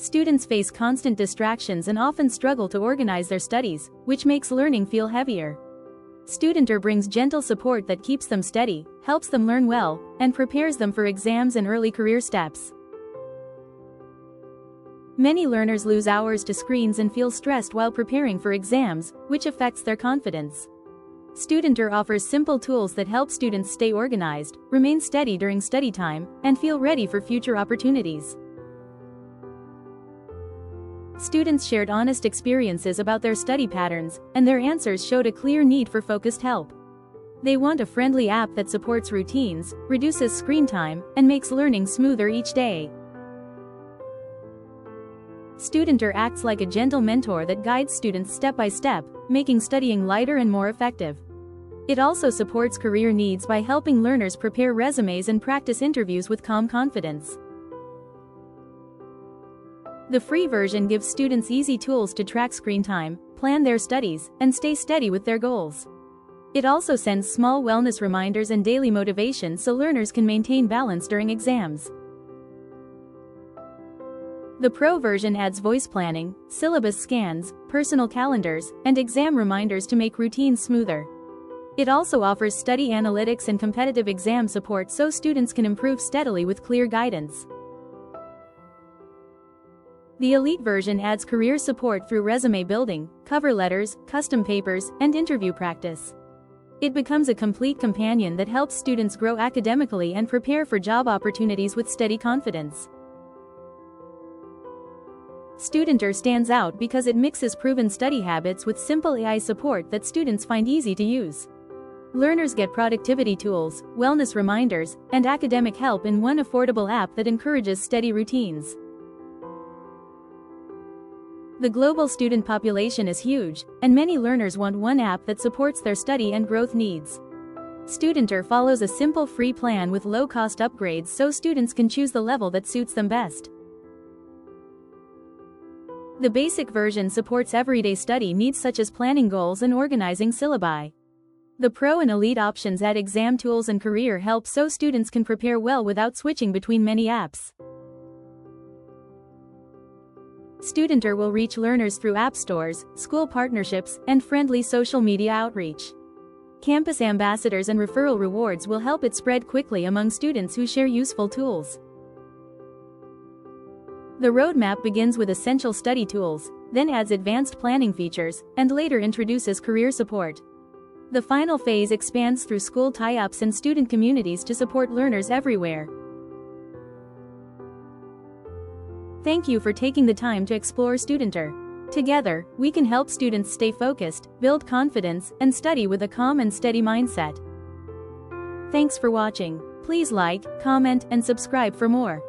Students face constant distractions and often struggle to organize their studies, which makes learning feel heavier. Studentor brings gentle support that keeps them steady, helps them learn well, and prepares them for exams and early career steps. Many learners lose hours to screens and feel stressed while preparing for exams, which affects their confidence. Studentor offers simple tools that help students stay organized, remain steady during study time, and feel ready for future opportunities. Students shared honest experiences about their study patterns, and their answers showed a clear need for focused help. They want a friendly app that supports routines, reduces screen time, and makes learning smoother each day. Studentor acts like a gentle mentor that guides students step by step, making studying lighter and more effective. It also supports career needs by helping learners prepare resumes and practice interviews with calm confidence. The free version gives students easy tools to track screen time, plan their studies, and stay steady with their goals. It also sends small wellness reminders and daily motivation so learners can maintain balance during exams. The Pro version adds voice planning, syllabus scans, personal calendars, and exam reminders to make routines smoother. It also offers study analytics and competitive exam support so students can improve steadily with clear guidance. The Elite version adds career support through resume building, cover letters, custom papers, and interview practice. It becomes a complete companion that helps students grow academically and prepare for job opportunities with steady confidence. Studentor stands out because it mixes proven study habits with simple AI support that students find easy to use. Learners get productivity tools, wellness reminders, and academic help in one affordable app that encourages steady routines. The global student population is huge, and many learners want one app that supports their study and growth needs. Studentor follows a simple free plan with low-cost upgrades so students can choose the level that suits them best. The basic version supports everyday study needs such as planning goals and organizing syllabi. The Pro and Elite options add exam tools and career help so students can prepare well without switching between many apps. Studentor will reach learners through app stores, school partnerships, and friendly social media outreach. Campus ambassadors and referral rewards will help it spread quickly among students who share useful tools. The roadmap begins with essential study tools, then adds advanced planning features, and later introduces career support. The final phase expands through school tie-ups and student communities to support learners everywhere. Thank you for taking the time to explore Studentor. Together, we can help students stay focused, build confidence, and study with a calm and steady mindset. Thanks for watching. Please like, comment, and subscribe for more.